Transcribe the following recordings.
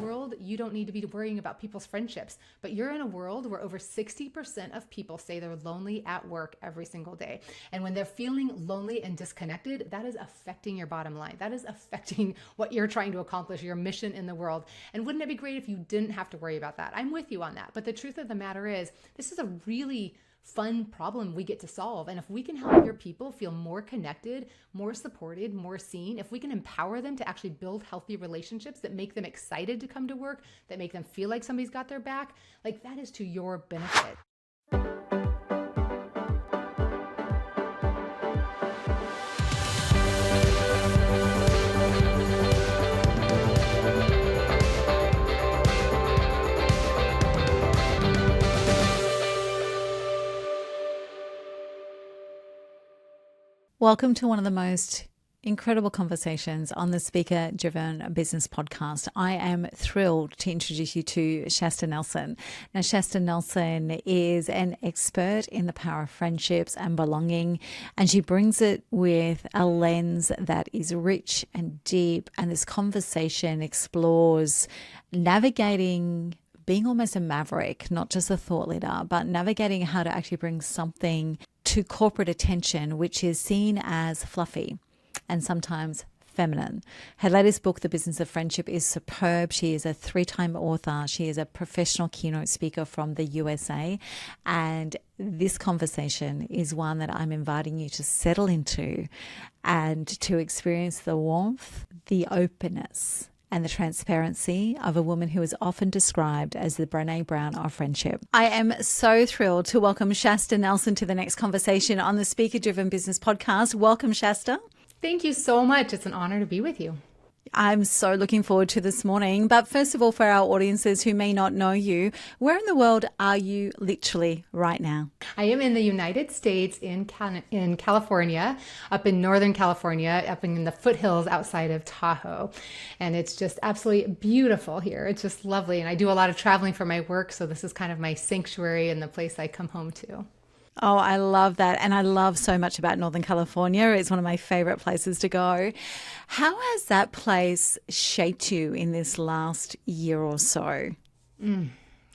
world, you don't need to be worrying about people's friendships, but you're in a world where over 60% of people say they're lonely at work every single day. And when they're feeling lonely and disconnected, that is affecting your bottom line. That is affecting what you're trying to accomplish, your mission in the world. And wouldn't it be great if you didn't have to worry about that? I'm with you on that. But the truth of the matter is, this is a really fun problem we get to solve. And if we can help your people feel more connected, more supported, more seen, if we can empower them to actually build healthy relationships that make them excited to come to work, that make them feel like somebody's got their back, like that is to your benefit. Welcome to one of the most incredible conversations on the Speaker Driven Business Podcast. I am thrilled to introduce you to Shasta Nelson. Now, Shasta Nelson is an expert in the power of friendships and belonging, and she brings it with a lens that is rich and deep, and this conversation explores navigating being almost a maverick, not just a thought leader, but navigating how to actually bring something to corporate attention, which is seen as fluffy and sometimes feminine. Her latest book, The Business of Friendship, is superb. She is a 3-time author. She is a professional keynote speaker from the USA. And this conversation is one that I'm inviting you to settle into and to experience the warmth, the openness, and the transparency of a woman who is often described as the Brené Brown of friendship. I am so thrilled to welcome Shasta Nelson to the next conversation on the Speaker Driven Business Podcast. Welcome, Shasta. Thank you so much. It's an honor to be with you. I'm so looking forward to this morning. But first of all, for our audiences who may not know you, where in the world are you literally right now? I am in the United States, in California, up in Northern California, up in the foothills outside of Tahoe. And it's just absolutely beautiful here. It's just lovely. And I do a lot of traveling for my work, so this is kind of my sanctuary and the place I come home to. Oh, I love that. And I love so much about Northern California. It's one of my favorite places to go. How has that place shaped you in this last year or so?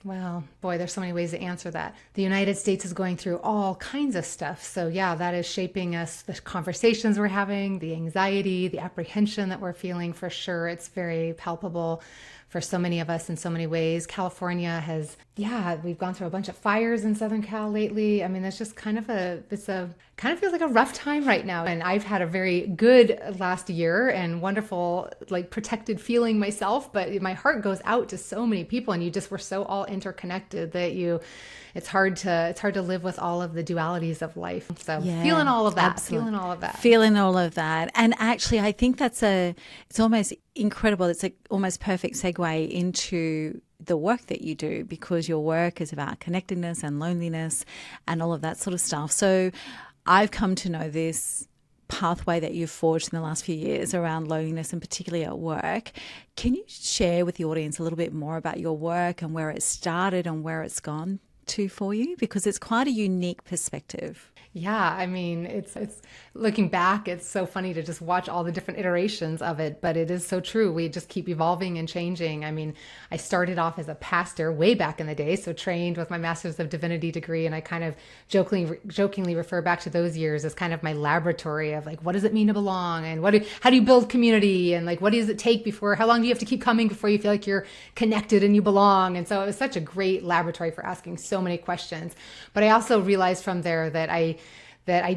Well, boy, there's so many ways to answer that. The United States is going through all kinds of stuff. So yeah, that is shaping us, the conversations we're having, the anxiety, the apprehension that we're feeling, for sure. It's very palpable for so many of us in so many ways. California has, we've gone through a bunch of fires in Southern Cal lately. I mean, it's just kind of feels like a rough time right now. And I've had a very good last year and wonderful, like protected feeling myself, but my heart goes out to so many people, and we're so all interconnected that it's hard to live with all of the dualities of life. So feeling all of that, feeling all of that. And actually, I think it's almost incredible. It's a almost perfect segue into the work that you do, because your work is about connectedness and loneliness and all of that sort of stuff. So I've come to know this pathway that you've forged in the last few years around loneliness, and particularly at work. Can you share with the audience a little bit more about your work and where it started and where it's gone to for you? Because it's quite a unique perspective. Yeah, I mean, it's looking back, it's so funny to just watch all the different iterations of it, but it is so true. We just keep evolving and changing. I mean, I started off as a pastor way back in the day, so trained with my Master's of Divinity degree, and I kind of jokingly refer back to those years as kind of my laboratory of like, what does it mean to belong, and how do you build community, and like, what does it take how long do you have to keep coming before you feel like you're connected and you belong? And so it was such a great laboratory for asking so many questions. But I also realized from there that I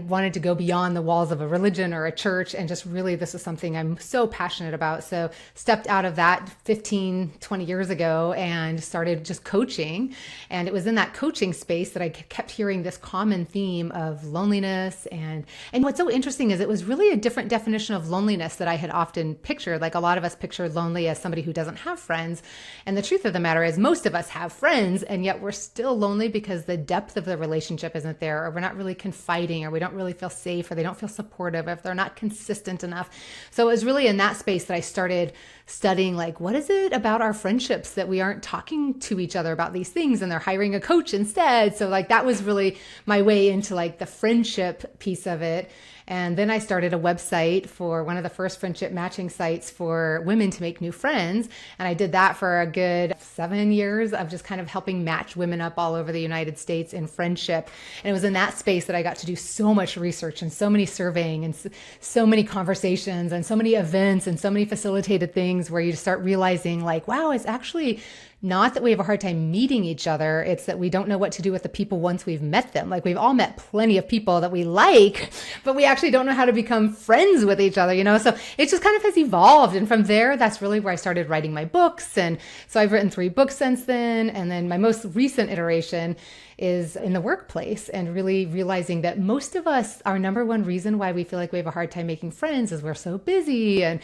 wanted to go beyond the walls of a religion or a church, and just really, this is something I'm so passionate about. So stepped out of that 15, 20 years ago and started just coaching. And it was in that coaching space that I kept hearing this common theme of loneliness. And what's so interesting is it was really a different definition of loneliness that I had often pictured. Like, a lot of us picture lonely as somebody who doesn't have friends. And the truth of the matter is, most of us have friends, and yet we're still lonely because the depth of the relationship isn't there, or we're not really confiding, or we don't really feel safe, or they don't feel supportive, if they're not consistent enough. So it was really in that space that I started studying, like, what is it about our friendships that we aren't talking to each other about these things, and they're hiring a coach instead. So like, that was really my way into like the friendship piece of it. And then I started a website for one of the first friendship matching sites for women to make new friends. And I did that for a good 7 years of just kind of helping match women up all over the United States in friendship. And it was in that space that I got to do so much research and so many surveying and so many conversations and so many events and so many facilitated things where you just start realizing like, wow, it's actually not that we have a hard time meeting each other. It's that we don't know what to do with the people once we've met them. Like we've all met plenty of people that we like, but we actually don't know how to become friends with each other, So it just kind of has evolved. And from there, that's really where I started writing my books. And so I've written 3 books since then. And then my most recent iteration is in the workplace, and really realizing that most of us, our number one reason why we feel like we have a hard time making friends is we're so busy and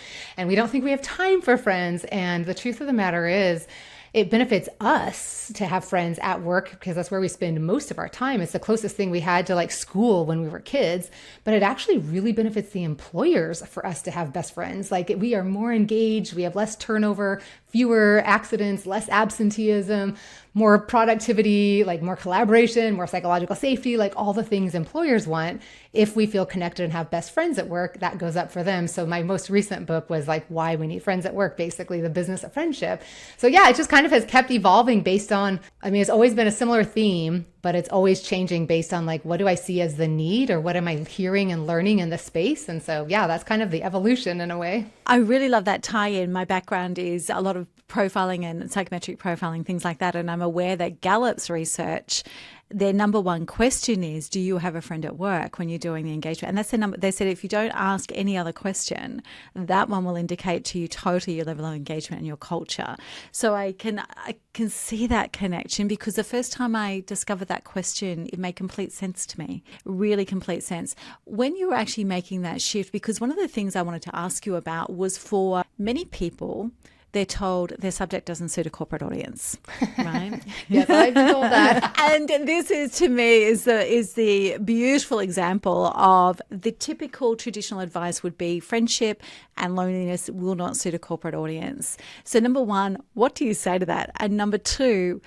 we don't think we have time for friends. And the truth of the matter is, it benefits us to have friends at work because that's where we spend most of our time. It's the closest thing we had to like school when we were kids, but it actually really benefits the employers for us to have best friends. Like we are more engaged, we have less turnover, fewer accidents, less absenteeism, more productivity, like more collaboration, more psychological safety, like all the things employers want. If we feel connected and have best friends at work, that goes up for them. So my most recent book was like why we need friends at work, basically the business of friendship. So yeah, it just kind of has kept evolving based on, it's always been a similar theme, but it's always changing based on like, what do I see as the need or what am I hearing and learning in the space? And so, yeah, that's kind of the evolution in a way. I really love that tie-in. My background is a lot of profiling and psychometric profiling, things like that. And I'm aware that Gallup's research, their number one question is, do you have a friend at work when you're doing the engagement? And that's the number. They said if you don't ask any other question, that one will indicate to you totally your level of engagement and your culture. So I can see that connection, because the first time I discovered that question, it made complete sense to me, really complete sense. When you were actually making that shift, because one of the things I wanted to ask you about was, for many people, they're told their subject doesn't suit a corporate audience, right? Yes, I've been told that. And this is, to me, is the beautiful example of the typical traditional advice would be friendship and loneliness will not suit a corporate audience. So number one, what do you say to that? And number two,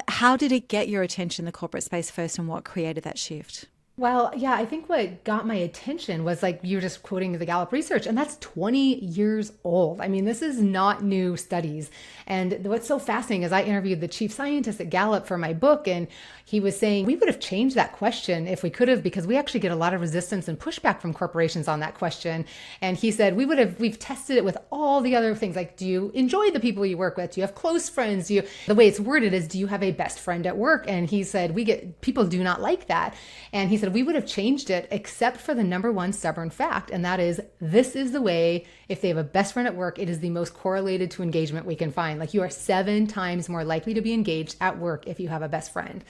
how did it get your attention in the corporate space first, and what created that shift? Well, yeah, I think what got my attention was like you were just quoting the Gallup research, and that's 20 years old. This is not new studies. And what's so fascinating is I interviewed the chief scientist at Gallup for my book, and he was saying we would have changed that question if we could have, because we actually get a lot of resistance and pushback from corporations on that question. And he said we've tested it with all the other things, like, do you enjoy the people you work with? Do you have close friends? The way it's worded is, do you have a best friend at work? And he said people do not like that. And he said we would have changed it except for the number one stubborn fact, and that is, this is the way, if they have a best friend at work, it is the most correlated to engagement we can find. Like, you are 7 times more likely to be engaged at work if you have a best friend.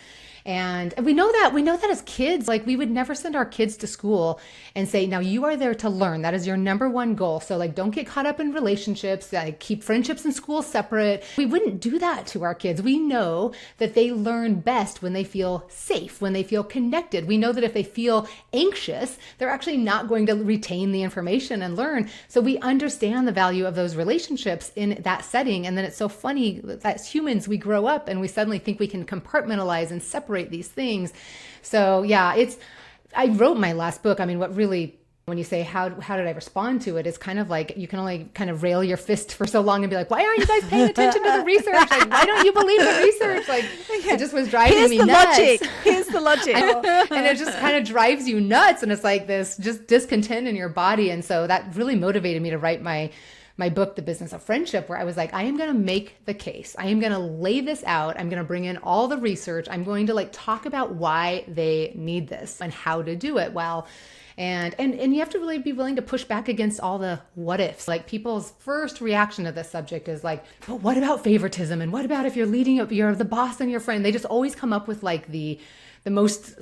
And we know that as kids. Like, we would never send our kids to school and say, now you are there to learn. That is your number one goal. So like, don't get caught up in relationships, keep friendships and school separate. We wouldn't do that to our kids. We know that they learn best when they feel safe, when they feel connected. We know that if they feel anxious, they're actually not going to retain the information and learn. So we understand the value of those relationships in that setting. And then it's so funny that as humans, we grow up and we suddenly think we can compartmentalize and separate these things. So yeah, I wrote my last book. What really, when you say how did I respond to it, it's kind of like you can only kind of rail your fist for so long and be like, why aren't you guys paying attention to the research? Like, why don't you believe the research? Like, it just was driving me nuts. Here's the logic. And it just kind of drives you nuts, and it's like this just discontent in your body. And so that really motivated me to write my book, The Business of Friendship, where I was like, I am going to make the case. I am going to lay this out. I'm going to bring in all the research. I'm going to talk about why they need this and how to do it well. And you have to really be willing to push back against all the what ifs. Like, people's first reaction to this subject is like, but what about favoritism? And what about if you're you're the boss and your friend? They just always come up with the most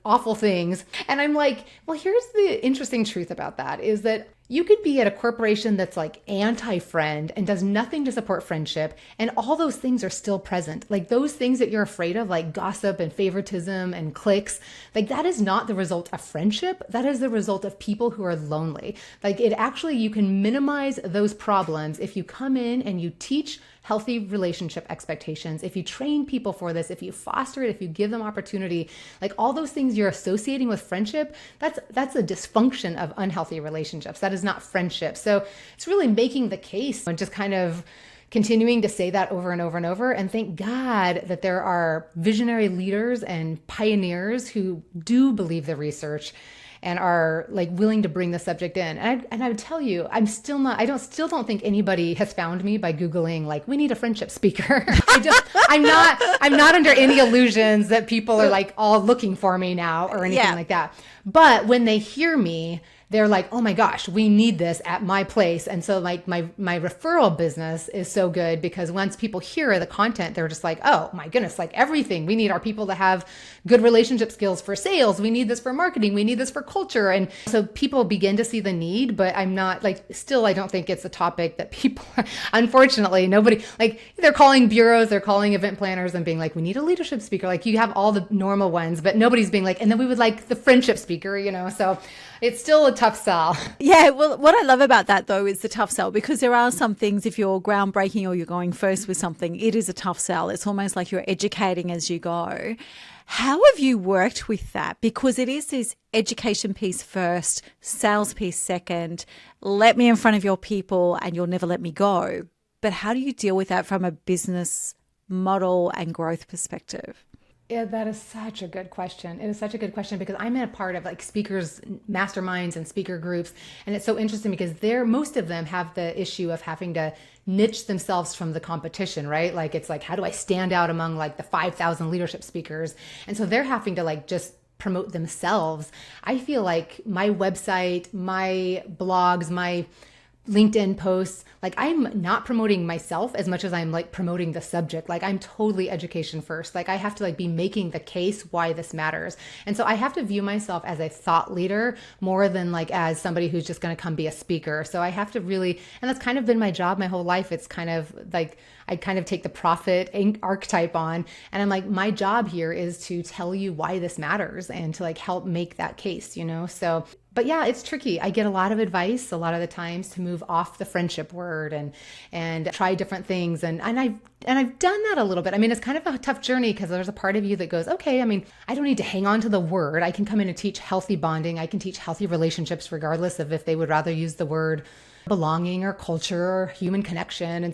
awful things. And I'm like, well, here's the interesting truth about that, is that you could be at a corporation that's anti-friend and does nothing to support friendship, and all those things are still present. Those things that you're afraid of, like gossip and favoritism and cliques, that is not the result of friendship. That is the result of people who are lonely. You can minimize those problems if you come in and you teach healthy relationship expectations, if you train people for this, if you foster it, if you give them opportunity, like all those things you're associating with friendship, that's a dysfunction of unhealthy relationships. That is not friendship. So it's really making the case and just kind of continuing to say that over and over and over. And thank God that there are visionary leaders and pioneers who do believe the research and are like willing to bring the subject in. And I would tell you, still don't think anybody has found me by Googling like, we need a friendship speaker. I'm not under any illusions that people are like all looking for me now or anything like that. But when they hear me, they're like, oh my gosh, we need this at my place. And so like my referral business is so good because once people hear the content, they're just like, oh my goodness, like everything. We need our people to have good relationship skills for sales. We need this for marketing. We need this for culture. And so people begin to see the need, but I'm not like, still, I don't think it's a topic that people, unfortunately, nobody, like they're calling bureaus, they're calling event planners and being like, we need a leadership speaker. Like you have all the normal ones, but nobody's being like, and then we would like the friendship speaker, so it's still a tough sell. Yeah, well, what I love about that, though, is the tough sell, because there are some things, if you're groundbreaking or you're going first with something, it is a tough sell. It's almost like you're educating as you go. How have you worked with that? Because it is this education piece first, sales piece second, let me in front of your people and you'll never let me go. But how do you deal with that from a business model and growth perspective? Yeah, that is such a good question. It is such a good question because I'm in a part of like speakers, masterminds and speaker groups. And it's so interesting because most of them have the issue of having to niche themselves from the competition, right? Like, it's like, how do I stand out among like the 5,000 leadership speakers? And so they're having to like just promote themselves. I feel like my website, my blogs, my LinkedIn posts, like I'm not promoting myself as much as I'm like promoting the subject. Like I'm totally education first. Like I have to like be making the case why this matters. And so I have to view myself as a thought leader more than like as somebody who's just going to come be a speaker. So I have to really, and that's kind of been my job my whole life. It's kind of like, I kind of take the prophet archetype on and I'm like, my job here is to tell you why this matters and to like help make that case, So, but yeah, it's tricky. I get a lot of advice a lot of the times to move off the friendship word and try different things. And I've done that a little bit. I mean, it's kind of a tough journey because there's a part of you that goes, okay, I mean, I don't need to hang on to the word. I can come in and teach healthy bonding. I can teach healthy relationships regardless of if they would rather use the word belonging or culture or human connection.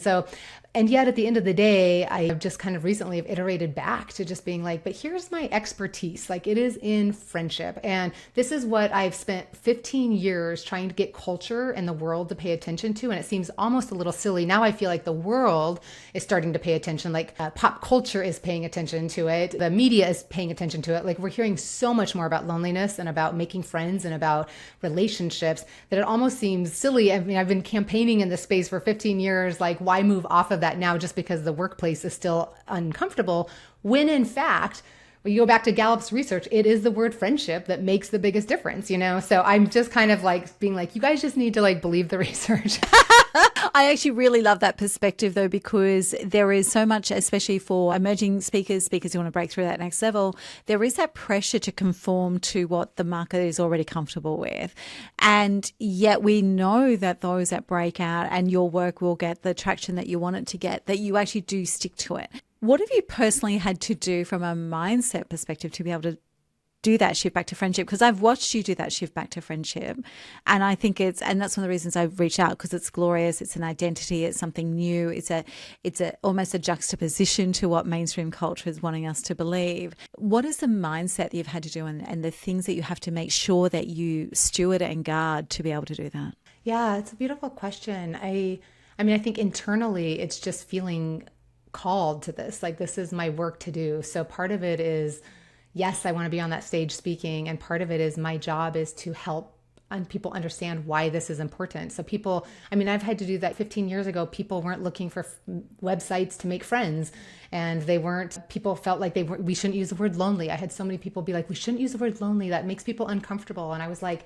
And yet at the end of the day, I just kind of recently have iterated back to just being like, but here's my expertise. Like it is in friendship. And this is what I've spent 15 years trying to get culture and the world to pay attention to. And it seems almost a little silly. Now I feel like the world is starting to pay attention. Like pop culture is paying attention to it. The media is paying attention to it. Like we're hearing so much more about loneliness and about making friends and about relationships that it almost seems silly. I mean, I've been campaigning in this space for 15 years. Like why move off of that now just because the workplace is still uncomfortable, when in fact, when you go back to Gallup's research, it is the word friendship that makes the biggest difference, So I'm just kind of like being like, you guys just need to like believe the research. I actually really love that perspective though, because there is so much, especially for emerging speakers who want to break through that next level, there is that pressure to conform to what the market is already comfortable with. And yet we know that those that break out and your work will get the traction that you want it to get, that you actually do stick to it. What have you personally had to do from a mindset perspective to be able to do that shift back to friendship? Because I've watched you do that shift back to friendship. And I think and that's one of the reasons I've reached out, because it's glorious. It's an identity. It's something new. It's almost a juxtaposition to what mainstream culture is wanting us to believe. What is the mindset that you've had to do and the things that you have to make sure that you steward and guard to be able to do that? Yeah, it's a beautiful question. I mean, I think internally it's just feeling called to this. Like this is my work to do. So part of it is, yes, I want to be on that stage speaking. And part of it is my job is to help people understand why this is important. So people, I mean, I've had to do that 15 years ago. People weren't looking for websites to make friends. And people felt like we shouldn't use the word lonely. I had so many people be like, we shouldn't use the word lonely. That makes people uncomfortable. And I was like,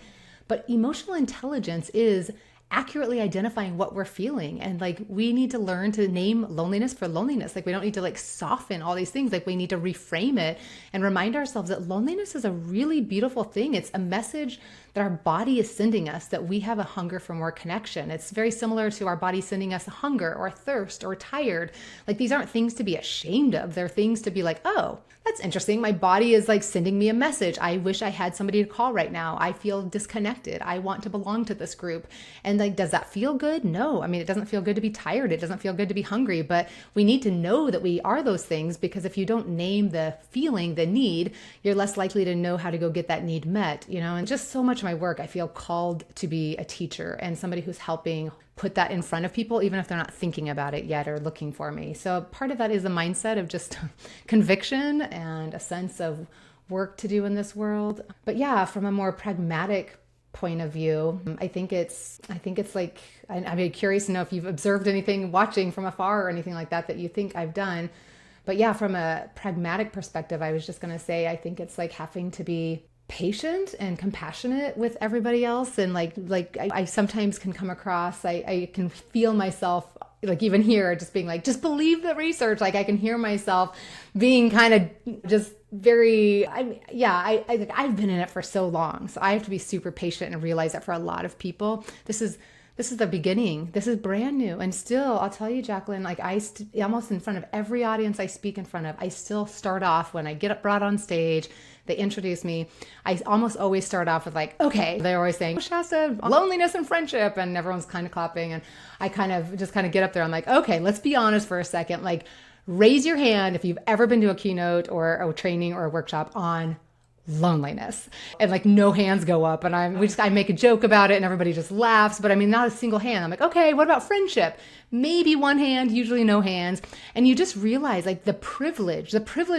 but emotional intelligence is accurately identifying what we're feeling. And like, we need to learn to name loneliness for loneliness. Like, we don't need to like soften all these things. Like, we need to reframe it and remind ourselves that loneliness is a really beautiful thing. It's a message that our body is sending us, that we have a hunger for more connection. It's very similar to our body sending us a hunger or thirst or tired. Like, these aren't things to be ashamed of. They're things to be like, oh, that's interesting. My body is like sending me a message. I wish I had somebody to call right now. I feel disconnected. I want to belong to this group. And like, does that feel good? No. I mean, it doesn't feel good to be tired. It doesn't feel good to be hungry, but we need to know that we are those things, because if you don't name the feeling, the need, you're less likely to know how to go get that need met, and just so much of my work, I feel called to be a teacher and somebody who's helping put that in front of people, even if they're not thinking about it yet or looking for me. So part of that is a mindset of just conviction and a sense of work to do in this world. But yeah, from a more pragmatic point of view, I think it's like, I'd be curious to know if you've observed anything watching from afar or anything like that you think I've done. But yeah, from a pragmatic perspective, I was just going to say, I think it's like having to be patient and compassionate with everybody else. And I sometimes can come across, I can feel myself, like even here, just being like, just believe the research. Like, I can hear myself being kind of just very, I've been in it for so long. So I have to be super patient and realize that for a lot of people, this is the beginning. This is brand new. And still, I'll tell you, Jacqueline, like almost in front of every audience I speak in front of, I still start off when I get brought on stage, they introduce me. I almost always start off with like, okay, they're always saying, Shasta, loneliness and friendship. And everyone's kind of clapping. And I kind of get up there. I'm like, okay, let's be honest for a second. Like, raise your hand if you've ever been to a keynote or a training or a workshop on loneliness. And like, no hands go up, and I make a joke about it and everybody just laughs, but I mean, not a single hand. I'm like, okay, what about friendship? Maybe one hand, usually no hands. And you just realize like the privilege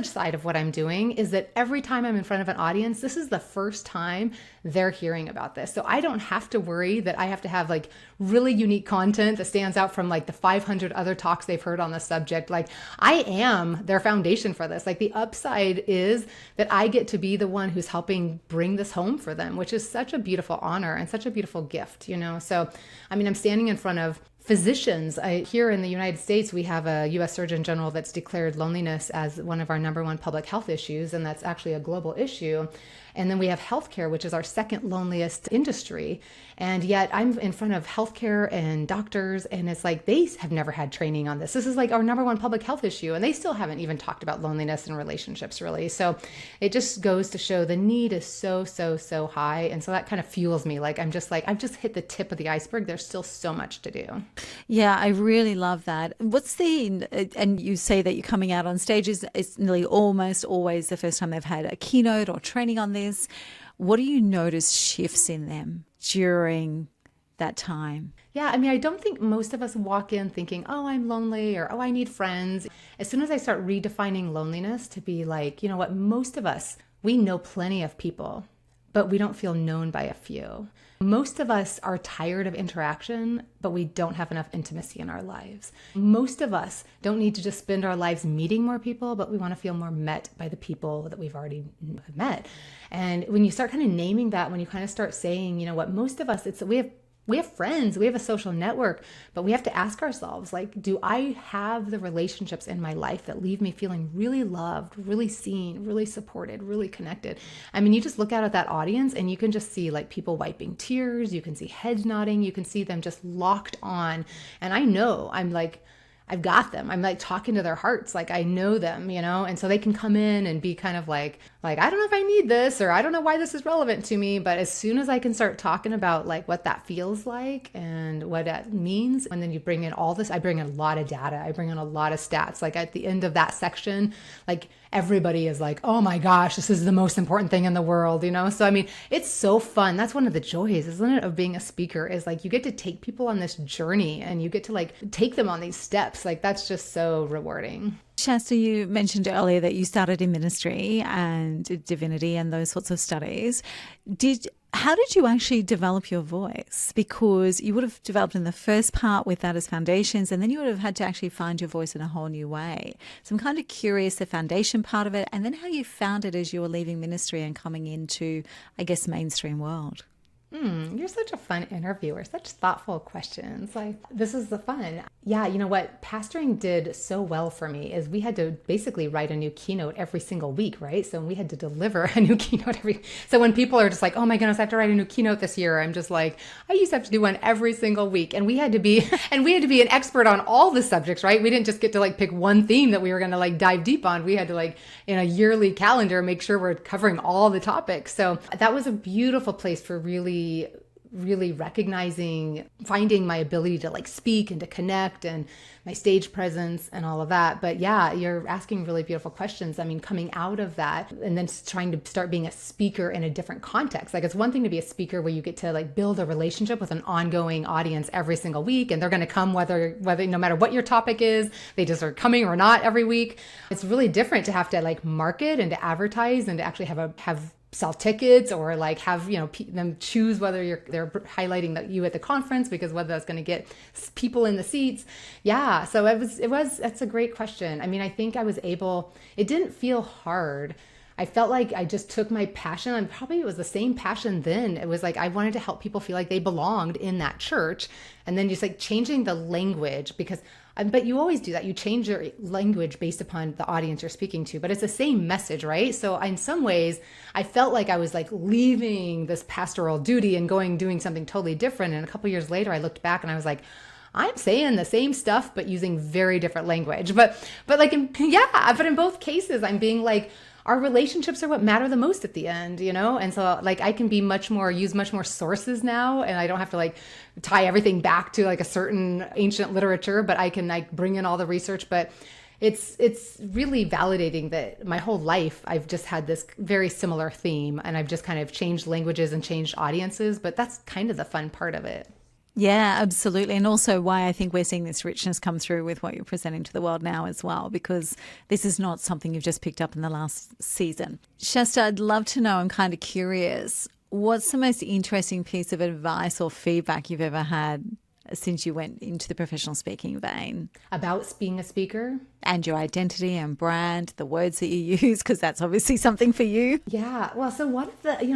side of what I'm doing is that every time I'm in front of an audience, this is the first time they're hearing about this. So I don't have to worry that I have to have like really unique content that stands out from like the 500 other talks they've heard on the subject. Like, I am their foundation for this. Like, the upside is that I get to be the one who's helping bring this home for them, which is such a beautiful honor and such a beautiful gift, So, I mean, I'm standing in front of physicians. Here in the United States, we have a U.S. Surgeon General that's declared loneliness as one of our number one public health issues, and that's actually a global issue. And then we have healthcare, which is our second loneliest industry. And yet I'm in front of healthcare and doctors, and it's like, they have never had training on this. This is like our number one public health issue, and they still haven't even talked about loneliness and relationships, really. So it just goes to show the need is so, so, so high. And so that kind of fuels me. Like, I've just hit the tip of the iceberg. There's still so much to do. Yeah, I really love that. And you say that you're coming out on stages, it's nearly almost always the first time they've had a keynote or training on this. What do you notice shifts in them during that time? Yeah, I mean, I don't think most of us walk in thinking, oh, I'm lonely, or oh, I need friends. As soon as I start redefining loneliness to be like, you know what, most of us, we know plenty of people, but we don't feel known by a few. Most of us are tired of interaction, but we don't have enough intimacy in our lives. Most of us don't need to just spend our lives meeting more people, but we want to feel more met by the people that we've already met. And when you start kind of naming that, when you kind of start saying, you know what, most of us, we have friends, we have a social network, but we have to ask ourselves, like, do I have the relationships in my life that leave me feeling really loved, really seen, really supported, really connected? I mean, you just look out at that audience and you can just see like people wiping tears. You can see heads nodding. You can see them just locked on. And I know I've got them. I'm like talking to their hearts. Like, I know them, and so they can come in and be kind of like, I don't know if I need this, or I don't know why this is relevant to me. But as soon as I can start talking about like what that feels like and what that means, and then you bring in all this, I bring in a lot of data. I bring in a lot of stats. Like at the end of that section, like everybody is like, oh my gosh, this is the most important thing in the world, So, I mean, it's so fun. That's one of the joys, isn't it, of being a speaker, is like you get to take people on this journey and you get to like take them on these steps. Like, that's just so rewarding. Shasta, you mentioned earlier that you started in ministry and divinity and those sorts of studies. How did you actually develop your voice? Because you would have developed in the first part with that as foundations, and then you would have had to actually find your voice in a whole new way. So I'm kind of curious, the foundation part of it, and then how you found it as you were leaving ministry and coming into, I guess, mainstream world. You're such a fun interviewer, such thoughtful questions. Like, this is the fun. Yeah, you know what pastoring did so well for me is we had to basically write a new keynote every single week, right? So we had to deliver a new keynote so when people are just like, oh my goodness, I have to write a new keynote this year, I'm just like, I used to have to do one every single week. And we had to be an expert on all the subjects, right? We didn't just get to like pick one theme that we were going to like dive deep on. We had to like in a yearly calendar, make sure we're covering all the topics. So that was a beautiful place for really recognizing, finding my ability to like speak and to connect and my stage presence and all of that. But yeah, you're asking really beautiful questions. I mean, coming out of that and then trying to start being a speaker in a different context. Like, it's one thing to be a speaker where you get to like build a relationship with an ongoing audience every single week, and they're going to come whether no matter what your topic is, they just are coming or not every week. It's really different to have to like market and to advertise and to actually have sell tickets or like have, them choose whether they're highlighting you at the conference, because whether that's going to get people in the seats. Yeah. So that's a great question. I mean, I think it didn't feel hard. I felt like I just took my passion, and probably it was the same passion then. It was like, I wanted to help people feel like they belonged in that church, and then just like changing the language, but you always do that. You change your language based upon the audience you're speaking to, but it's the same message, right? So in some ways, I felt like I was like leaving this pastoral duty and doing something totally different. And a couple years later, I looked back and I was like, I'm saying the same stuff, but using very different language. But in both cases, I'm being like, our relationships are what matter the most at the end, And so like I can use much more sources now, and I don't have to like tie everything back to like a certain ancient literature, but I can like bring in all the research. But it's really validating that my whole life I've just had this very similar theme, and I've just kind of changed languages and changed audiences, but that's kind of the fun part of it. Yeah, absolutely. And also why I think we're seeing this richness come through with what you're presenting to the world now as well, because this is not something you've just picked up in the last season. Shasta, I'd love to know, I'm kind of curious, what's the most interesting piece of advice or feedback you've ever had since you went into the professional speaking vein? About being a speaker? And your identity and brand, the words that you use, because that's obviously something for you. Yeah. Well, so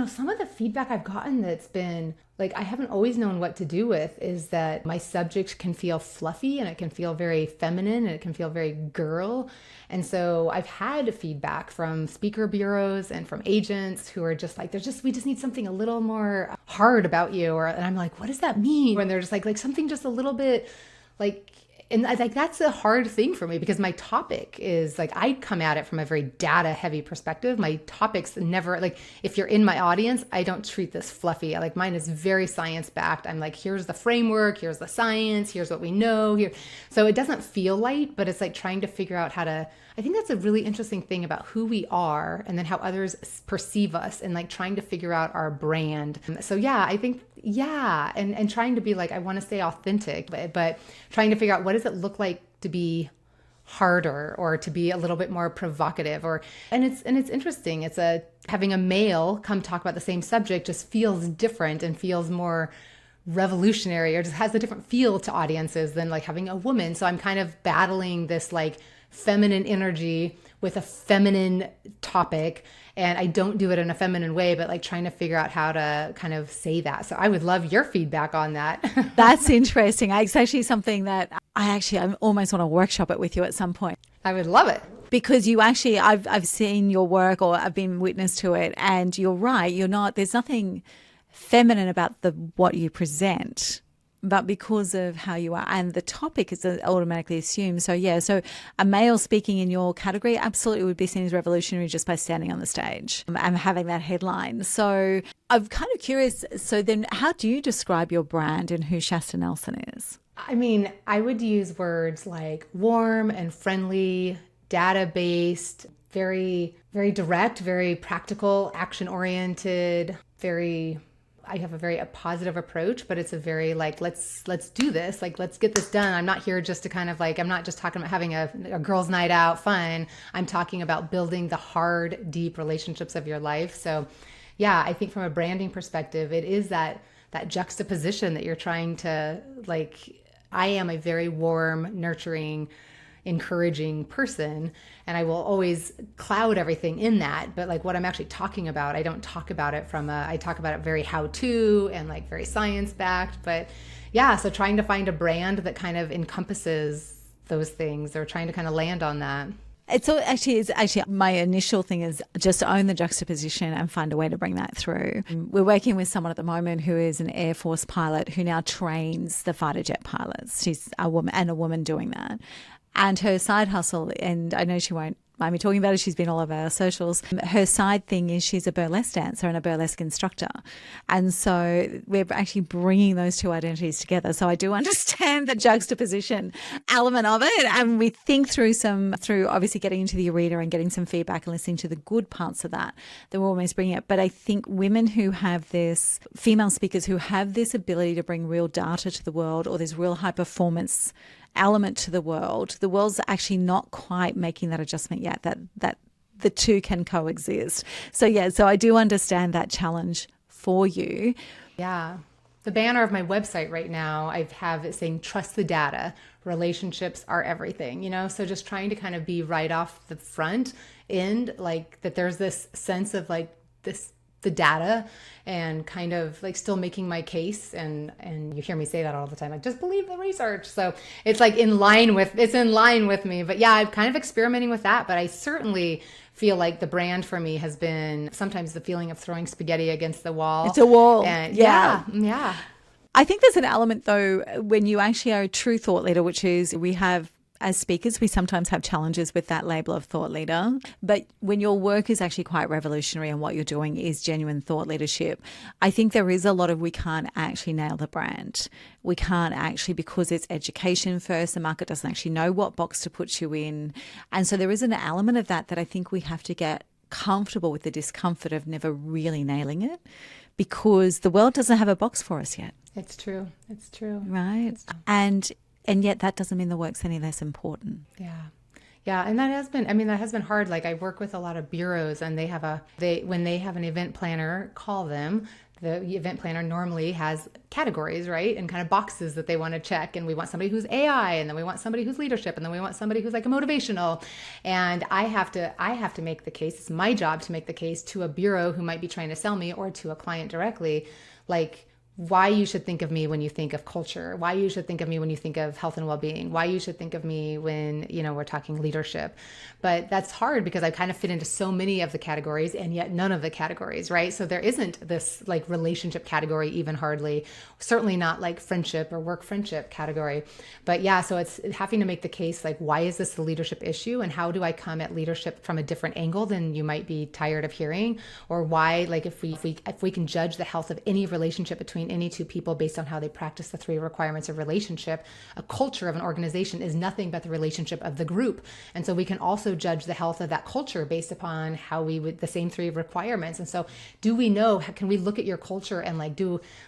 some of the feedback I've gotten that's been like, I haven't always known what to do with, is that my subject can feel fluffy and it can feel very feminine and it can feel very girl. And so I've had feedback from speaker bureaus and from agents who are just like, we just need something a little more hard about you. And I'm like, what does that mean? And they're just like something just a little bit like, and I think that's a hard thing for me, because my topic is like, I come at it from a very data heavy perspective. My topics never, like, if you're in my audience, I don't treat this fluffy. Like, mine is very science backed. I'm like, here's the framework, here's the science, here's what we know here. So it doesn't feel light, but it's like trying to figure out I think that's a really interesting thing about who we are and then how others perceive us, and like trying to figure out our brand. So yeah, I think, and trying to be like, I want to stay authentic, but trying to figure out what does it look like to be harder or to be a little bit more provocative, and it's interesting. Having a male come talk about the same subject just feels different and feels more revolutionary, or just has a different feel to audiences than like having a woman. So I'm kind of battling this like feminine energy with a feminine topic, and I don't do it in a feminine way, but like trying to figure out how to kind of say that. So I would love your feedback on that. That's interesting. It's actually something that I almost want to workshop it with you at some point. I would love it. Because you actually, I've seen your work, or I've been witness to it, and you're right. There's nothing feminine about what you present, but because of how you are and the topic is automatically assumed. So yeah, so a male speaking in your category absolutely would be seen as revolutionary just by standing on the stage and having that headline. So I'm kind of curious. So then how do you describe your brand and who Shasta Nelson is? I mean, I would use words like warm and friendly, data-based, very, very direct, very practical, action-oriented, I have a very positive approach, but it's a very like, let's do this. Like, let's get this done. I'm not here just to kind of like, I'm not just talking about having a girls' night out fun. I'm talking about building the hard, deep relationships of your life. So yeah, I think from a branding perspective, it is that juxtaposition that you're trying to like, I am a very warm, nurturing, encouraging person, and I will always cloud everything in that. But like what I'm actually talking about, I don't talk about it I talk about it very how-to and like very science-backed. But yeah, so trying to find a brand that kind of encompasses those things, or trying to kind of land on that. It's actually my initial thing is just to own the juxtaposition and find a way to bring that through. We're working with someone at the moment who is an Air Force pilot who now trains the fighter jet pilots. She's a woman doing that. And her side hustle, and I know she won't mind me talking about it, she's been all over our socials. Her side thing is she's a burlesque dancer and a burlesque instructor. And so we're actually bringing those two identities together. So I do understand the juxtaposition element of it. And we think through obviously getting into the arena and getting some feedback and listening to the good parts of that we're almost bringing it. But I think women who have this, female speakers who have this ability to bring real data to the world, or this real high performance element to the world's actually not quite making that adjustment yet, that the two can coexist. So I do understand that challenge for you. Yeah. The banner of my website right now, I have it saying, trust the data, relationships are everything, so just trying to kind of be right off the front end, like that there's this sense of like the data, and kind of like still making my case. And you hear me say that all the time, like just believe the research. So it's like in line with me. But yeah, I'm kind of experimenting with that. But I certainly feel like the brand for me has been sometimes the feeling of throwing spaghetti against the wall. It's a wall. And yeah. I think there's an element though, when you actually are a true thought leader, which is as speakers, we sometimes have challenges with that label of thought leader. But when your work is actually quite revolutionary and what you're doing is genuine thought leadership, I think there is a lot of, we can't actually nail the brand. We can't actually, because it's education first, the market doesn't actually know what box to put you in. And so there is an element of that I think we have to get comfortable with the discomfort of never really nailing it, because the world doesn't have a box for us yet. It's true. Right. It's true. And yet that doesn't mean the work's any less important. Yeah. And that has been hard. Like I work with a lot of bureaus, and when they have an event planner, call them. The event planner normally has categories, right? And kind of boxes that they want to check. And we want somebody who's AI, and then we want somebody who's leadership, and then we want somebody who's like a motivational. And I have to make the case. It's my job to make the case to a bureau who might be trying to sell me, or to a client directly, like why you should think of me when you think of culture, why you should think of me when you think of health and well-being, why you should think of me when, we're talking leadership. But that's hard because I kind of fit into so many of the categories, and yet none of the categories, right? So there isn't this like relationship category, even hardly, certainly not like friendship or work friendship category. But yeah, so it's having to make the case, like, why is this a leadership issue? And how do I come at leadership from a different angle than you might be tired of hearing? Or why, like if we can judge the health of any relationship between any two people based on how they practice the 3 requirements of relationship, a culture of an organization is nothing but the relationship of the group. And so we can also judge the health of that culture based upon how the same 3 requirements. And so can we look at your culture and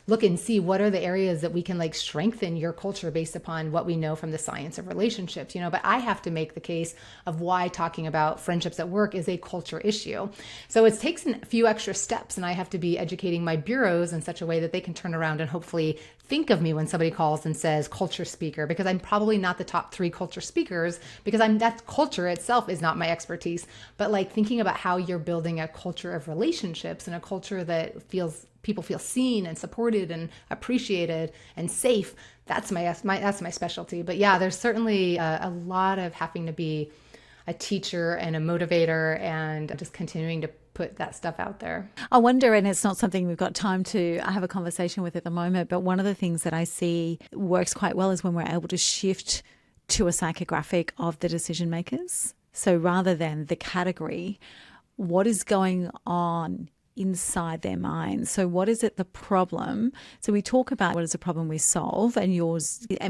look and see what are the areas that we can strengthen your culture based upon what we know from the science of relationships, but I have to make the case of why talking about friendships at work is a culture issue. So it takes a few extra steps, and I have to be educating my bureaus in such a way that they can turn around and hopefully think of me when somebody calls and says culture speaker, because I'm probably not the top 3 culture speakers, because that culture itself is not my expertise. But thinking about how you're building a culture of relationships and a culture that people feel seen and supported and appreciated and safe, that's my specialty. But yeah, there's certainly a lot of having to be a teacher and a motivator and just continuing to put that stuff out there. I wonder, and it's not something we've got time to have a conversation with at the moment, but one of the things that I see works quite well is when we're able to shift to a psychographic of the decision makers. So rather than the category, what is going on inside their minds? So what is it the problem? So we talk about what is the problem we solve, and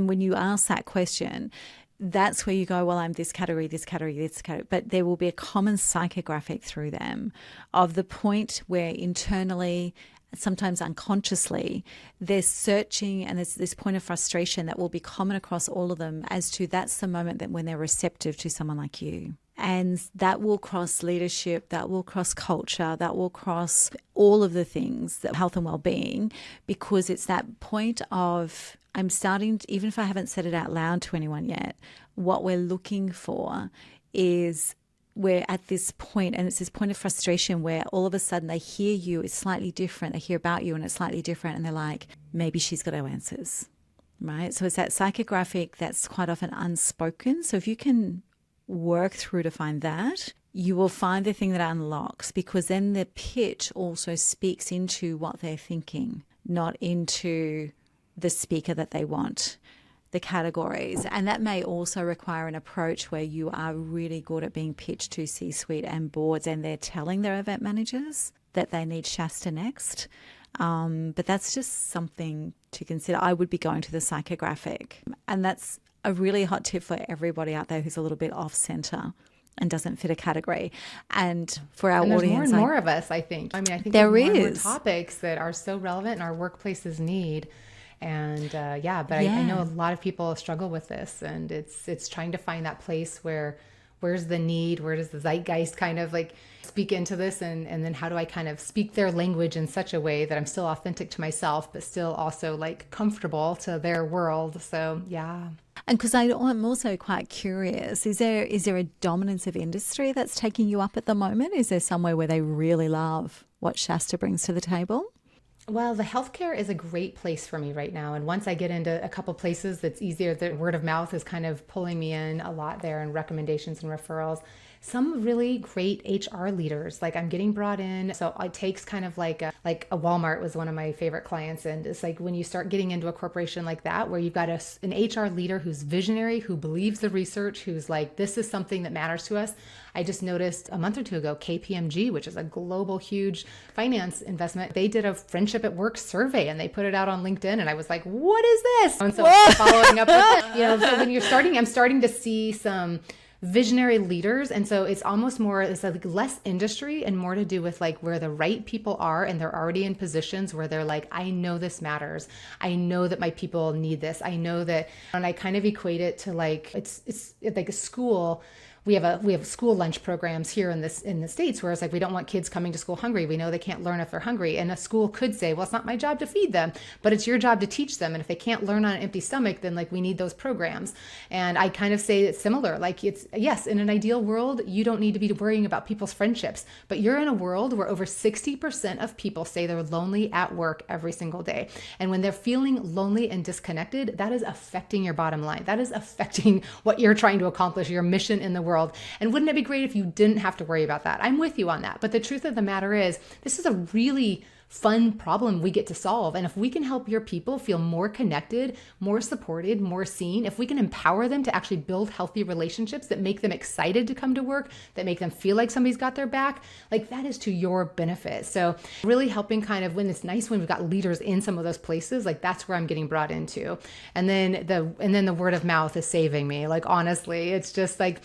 when you ask that question, that's where you go, well, I'm this category, this category, this category. But there will be a common psychographic through them of the point where internally, sometimes unconsciously, they're searching, and there's this point of frustration that will be common across all of them as to that's the moment that when they're receptive to someone like you. And that will cross leadership, that will cross culture, that will cross all of the things, that health and well-being, because it's that point of, I'm starting to, even if I haven't said it out loud to anyone yet, what we're looking for is, we're at this point, and it's this point of frustration where all of a sudden they hear you, it's slightly different. They hear about you and it's slightly different. And they're like, maybe she's got our answers, right? So it's that psychographic that's quite often unspoken. So if you can work through to find that, you will find the thing that unlocks, because then the pitch also speaks into what they're thinking, not into the speaker that they want, the categories. And that may also require an approach where you are really good at being pitched to C-suite and boards, and they're telling their event managers that they need Shasta next. But that's just something to consider. I would be going to the psychographic. And that's a really hot tip for everybody out there who's a little bit off center and doesn't fit a category. And for our there's audience, more and more of us, I think. I think there there's more and more is topics that are so relevant and our workplaces need. And I know a lot of people struggle with this, and it's trying to find that place where, where's the need, where does the zeitgeist kind of like speak into this, and then how do I kind of speak their language in such a way that I'm still authentic to myself, but still also like comfortable to their world. So yeah. And because I'm also quite curious, is there a dominance of industry that's taking you up at the moment? Is there somewhere where they really love what Shasta brings to the table? Well, the healthcare is a great place for me right now. And once I get into a couple places, that's easier. The word of mouth is kind of pulling me in a lot there, and recommendations and referrals. Some really great HR leaders, like I'm getting brought in. So it takes kind of like a Walmart was one of my favorite clients. And it's like when you start getting into a corporation like that, where you've got an HR leader who's visionary, who believes the research, who's like, this is something that matters to us. I just noticed a month or two ago, KPMG, which is a global, huge finance investment, they did a friendship at work survey and they put it out on LinkedIn. And I was like, what is this? And so following up with, so when I'm starting to see some visionary leaders. And so it's almost more, it's like less industry and more to do with like where the right people are, and they're already in positions where they're like, I know this matters. I know that my people need this. I know that, and I kind of equate it to like, it's like a school. We have school lunch programs here in the States where it's like, we don't want kids coming to school hungry. We know they can't learn if they're hungry. And a school could say, well, it's not my job to feed them, but it's your job to teach them. And if they can't learn on an empty stomach, then like we need those programs. And I kind of say it's similar. Like it's, yes, in an ideal world, you don't need to be worrying about people's friendships, but you're in a world where over 60% of people say they're lonely at work every single day. And when they're feeling lonely and disconnected, that is affecting your bottom line. That is affecting what you're trying to accomplish, your mission in the world. And wouldn't it be great if you didn't have to worry about that? I'm with you on that. But the truth of the matter is, this is a really fun problem we get to solve. And if we can help your people feel more connected, more supported, more seen, if we can empower them to actually build healthy relationships that make them excited to come to work, that make them feel like somebody's got their back, like that is to your benefit. So really helping kind of, when it's nice when we've got leaders in some of those places, like that's where I'm getting brought into. And then the word of mouth is saving me. Like honestly, it's just like,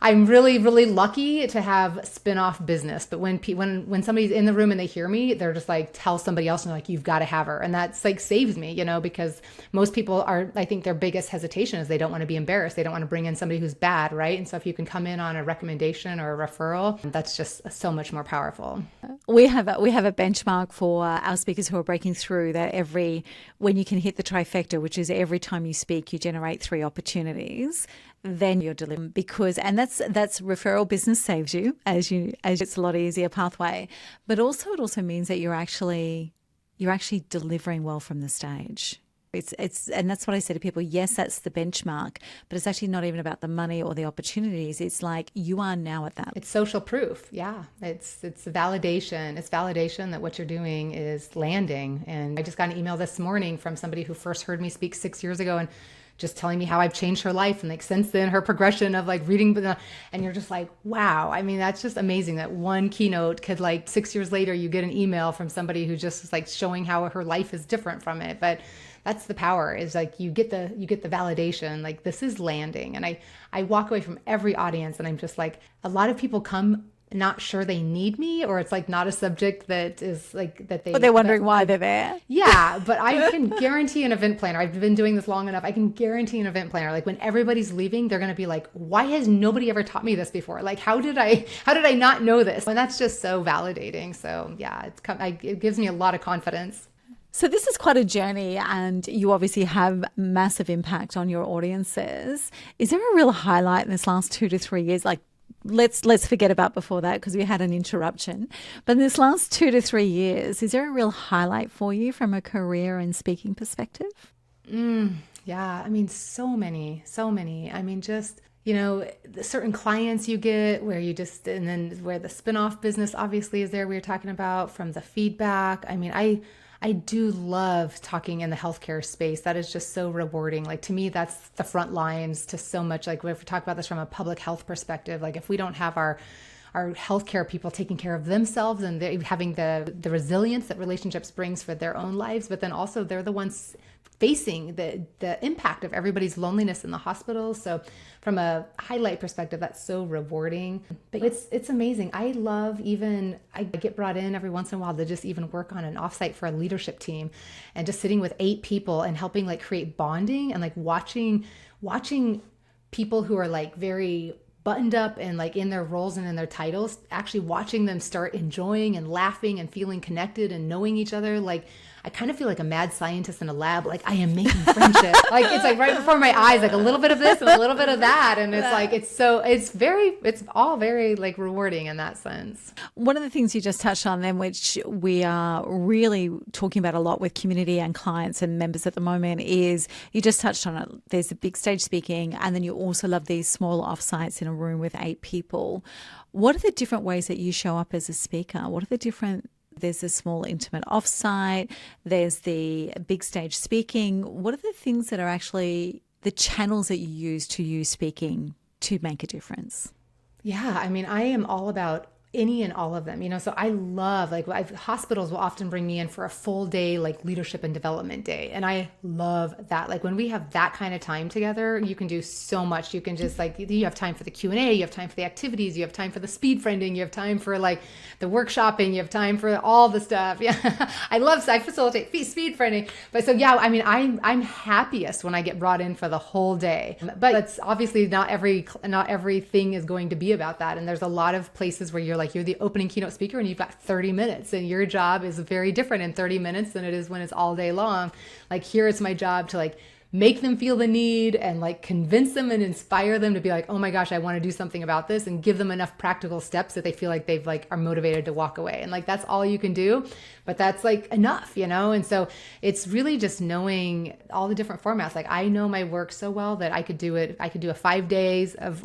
I'm really, really lucky to have spin-off business. But when somebody's in the room and they hear me, they're just like, tell somebody else, and they're like, you've got to have her. And that's like saves me, because most people are, I think their biggest hesitation is they don't want to be embarrassed. They don't want to bring in somebody who's bad, right? And so if you can come in on a recommendation or a referral, that's just so much more powerful. We have a benchmark for our speakers who are breaking through that when you can hit the trifecta, which is every time you speak, you generate 3 opportunities, then you're delivering, and that's referral business saves you as it's a lot easier pathway, but also it also means that you're actually delivering well from the stage. And that's what I say to people. Yes, that's the benchmark, but it's actually not even about the money or the opportunities. It's like you are now at that. It's social proof. Yeah. It's validation. It's validation that what you're doing is landing. And I just got an email this morning from somebody who first heard me speak 6 years ago and just telling me how I've changed her life, and like since then her progression of like reading, and you're just like, wow. I mean, that's just amazing that one keynote could, like 6 years later, you get an email from somebody who just is like showing how her life is different from it. But that's the power, is like you get the validation, like this is landing. And I walk away from every audience and I'm just like, a lot of people come not sure they need me, or it's like not a subject that is like that they. But they're wondering why they're there. Yeah, but I can guarantee an event planner. I've been doing this long enough. I can guarantee an event planner. Like when everybody's leaving, they're going to be like, "Why has nobody ever taught me this before? Like, how did I not know this?" And that's just so validating. So yeah, it gives me a lot of confidence. So this is quite a journey, and you obviously have massive impact on your audiences. Is there a real highlight in this last 2 to 3 years? Like, let's forget about before that because we had an interruption. But in this last 2 to 3 years, is there a real highlight for you from a career and speaking perspective? Yeah, I mean, so many. I mean, just, the certain clients you get where you just, and then where the spinoff business obviously is there, we were talking about, from the feedback. I mean, I do love talking in the healthcare space. That is just so rewarding. Like, to me, that's the front lines to so much. Like, if we talk about this from a public health perspective, like if we don't have our healthcare people taking care of themselves and having the resilience that relationships brings for their own lives, but then also they're the ones facing the impact of everybody's loneliness in the hospitals. So from a highlight perspective, that's so rewarding. But it's amazing. I get brought in every once in a while to just even work on an offsite for a leadership team, and just sitting with 8 people and helping like create bonding, and like watching people who are like very buttoned up and like in their roles and in their titles, actually watching them start enjoying and laughing and feeling connected and knowing each other. Like, I kind of feel like a mad scientist in a lab. Like, I am making friendship. Like, it's like right before my eyes, like a little bit of this and a little bit of that. And it's like, it's all very like rewarding in that sense. One of the things you just touched on then, which we are really talking about a lot with community and clients and members at the moment, is you just touched on it. There's the big stage speaking, and then you also love these small offsites in a room with 8 people. What are the different ways that you show up as a speaker? There's the small intimate offsite, there's the big stage speaking. What are the things that are actually the channels that you use speaking to make a difference? Yeah, I mean, I am all about any and all of them, so I love, like, hospitals will often bring me in for a full day, like leadership and development day. And I love that. Like, when we have that kind of time together, you can do so much. You can just like, you have time for the Q&A, you have time for the activities, you have time for the speed friending, you have time for like the workshopping, you have time for all the stuff. Yeah. I facilitate speed friending. But so, yeah, I mean, I'm happiest when I get brought in for the whole day, but it's obviously not everything is going to be about that. And there's a lot of places where you're the opening keynote speaker and you've got 30 minutes, and your job is very different in 30 minutes than it is when it's all day long. Like, here it's my job to like make them feel the need and like convince them and inspire them to be like, oh my gosh, I want to do something about this, and give them enough practical steps that they feel like they've like are motivated to walk away. And like, that's all you can do, but that's like enough, And so it's really just knowing all the different formats. Like, I know my work so well that I could do it. I could do a 5 days of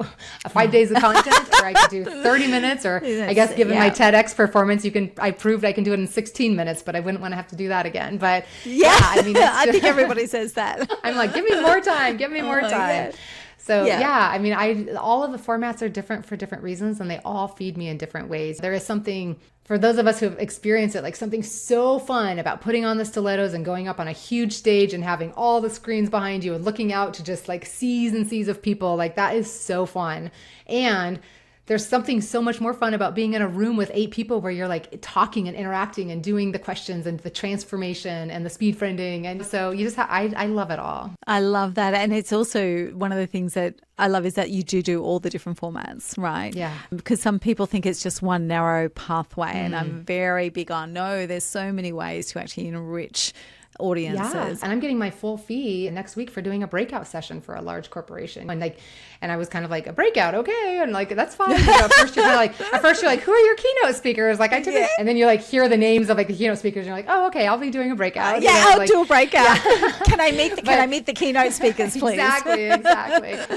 content, or I could do 30 minutes, or I guess given my TEDx performance, I proved I can do it in 16 minutes, but I wouldn't want to have to do that again. But yeah, I mean, I think everybody says that. I'm like, give me more time. Yeah. So I mean, all of the formats are different for different reasons, and they all feed me in different ways. There is something, for those of us who have experienced it, like something so fun about putting on the stilettos and going up on a huge stage and having all the screens behind you and looking out to just like seas and seas of people. Like, that is so fun. And there's something so much more fun about being in a room with 8 people where you're like talking and interacting and doing the questions and the transformation and the speed friending. And so you just I love it all. I love that. And it's also one of the things that I love is that you do all the different formats, right? Yeah. Because some people think it's just one narrow pathway. And I'm very big on, no, there's so many ways to actually enrich audiences. Yeah. And I'm getting my full fee next week for doing a breakout session for a large corporation. And I was kind of like, a breakout, okay, and like, that's fine. At first you're like, who are your keynote speakers? Like, and then you like hear the names of like the keynote speakers, and you're like, oh, okay, I'll be doing a breakout. I'll do a breakout. Yeah. Can I meet the keynote speakers, please? Exactly.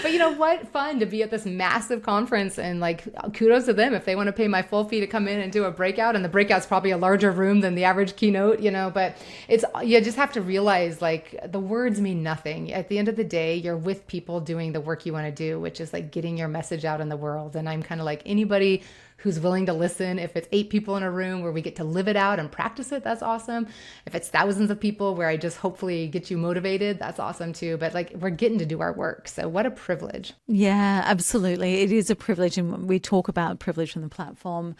But you know what? Fun to be at this massive conference, and like, kudos to them if they want to pay my full fee to come in and do a breakout. And the breakout's probably a larger room than the average keynote, But it's, you just have to realize like the words mean nothing. At the end of the day, you're with people doing the work you want to do, which is like getting your message out in the world. And I'm kind of like anybody who's willing to listen. If it's 8 people in a room where we get to live it out and practice it, that's awesome. If it's thousands of people where I just hopefully get you motivated, that's awesome too. But like we're getting to do our work. So what a privilege. Yeah, absolutely. It is a privilege. And we talk about privilege on the platform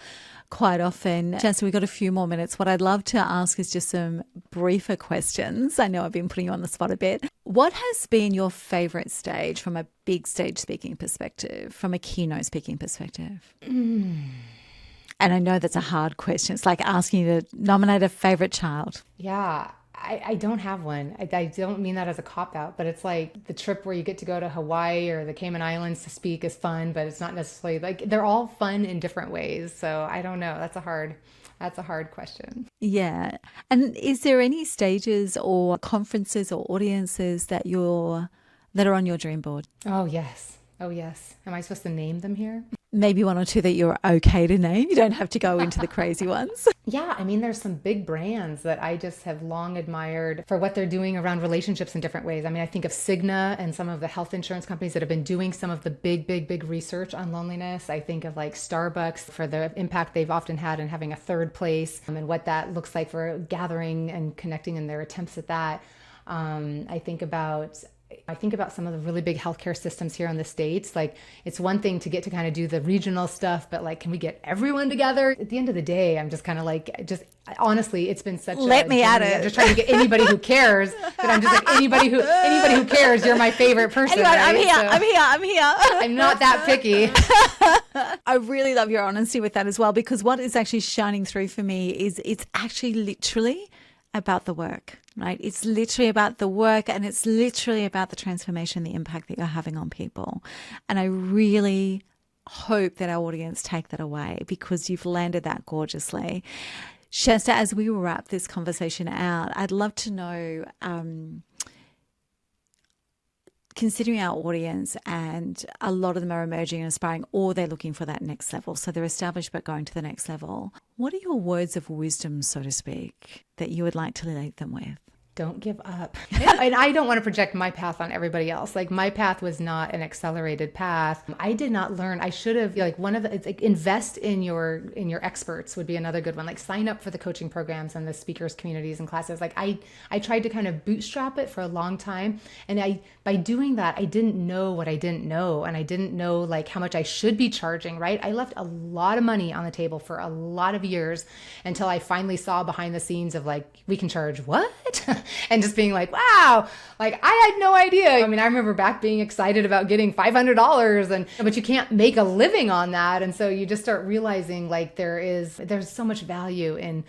quite often. Shasta, we've got a few more minutes. What I'd love to ask is just some briefer questions. I know I've been putting you on the spot a bit. What has been your favorite stage from a big stage speaking perspective, from a keynote speaking perspective? And I know that's a hard question. It's like asking you to nominate a favorite child. Yeah. I don't have one. I don't mean that as a cop-out, but it's like the trip where you get to go to Hawaii or the Cayman Islands to speak is fun, but it's not necessarily like they're all fun in different ways. So I don't know. That's a hard question. Yeah. And is there any stages or conferences or audiences that are on your dream board? Oh, yes. Oh, yes. Am I supposed to name them here? Maybe one or two that you're okay to name. You don't have to go into the crazy ones. Yeah, I mean, there's some big brands that I just have long admired for what they're doing around relationships in different ways. I mean, I think of Cigna and some of the health insurance companies that have been doing some of the big research on loneliness. I think of like Starbucks for the impact they've often had in having a third place and what that looks like for gathering and connecting in their attempts at that. I think about some of the really big healthcare systems here in the States. Like it's one thing to get to kind of do the regional stuff, but like, can we get everyone together? At the end of the day, I'm just kind of like, honestly, it's been such Let me at it. I'm just trying to get anybody who cares, but I'm just like, anybody who cares, you're my favorite person. Anyway, right? I'm here. I'm not that picky. I really love your honesty with that as well, because what is actually shining through for me is it's actually literally about the work, right? It's literally about the work, and it's literally about the transformation, the impact that you're having on people. And I really hope that our audience take that away, because you've landed that gorgeously. Shasta, as we wrap this conversation out, I'd love to know, considering our audience, and a lot of them are emerging and aspiring, or they're looking for that next level. So they're established but going to the next level. What are your words of wisdom, so to speak, that you would like to leave them with? Don't give up. And I don't want to project my path on everybody else. Like my path was not an accelerated path. I did not learn. I should have, like it's like invest in your experts would be another good one. Like sign up for the coaching programs and the speakers communities and classes. Like I tried to kind of bootstrap it for a long time. And by doing that, I didn't know what I didn't know. And I didn't know like how much I should be charging, right? I left a lot of money on the table for a lot of years until I finally saw behind the scenes of like, we can charge what? And just being like, wow, like I had no idea. I mean, I remember back being excited about getting $500 but you can't make a living on that. And so you just start realizing like there's so much value in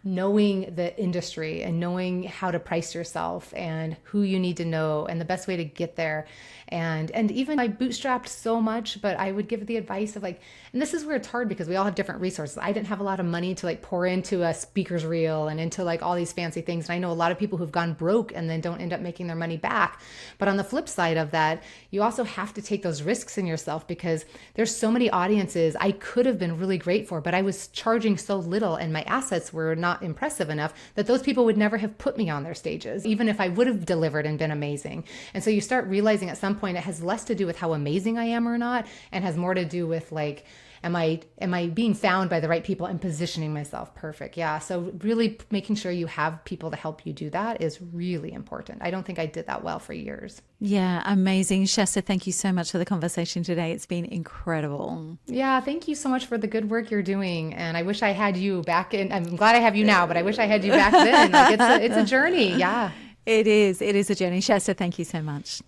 knowing the industry and knowing how to price yourself and who you need to know and the best way to get there. And even I bootstrapped so much, but I would give the advice of like, and this is where it's hard because we all have different resources. I didn't have a lot of money to like pour into a speaker's reel and into like all these fancy things. And I know a lot of people who've gone broke and then don't end up making their money back. But on the flip side of that, you also have to take those risks in yourself because there's so many audiences I could have been really great for, but I was charging so little and my assets were not impressive enough that those people would never have put me on their stages, even if I would have delivered and been amazing. And so you start realizing at some point it has less to do with how amazing I am or not, and has more to do with like, am I being found by the right people and positioning myself perfect? Yeah. So really making sure you have people to help you do that is really important. I don't think I did that well for years. Yeah, amazing. Shasta, thank you so much for the conversation today. It's been incredible. Yeah, thank you so much for the good work you're doing. And I wish I had you back in. I'm glad I have you now, but I wish I had you back then. Like it's a journey. Yeah. It is a journey. Shasta, thank you so much.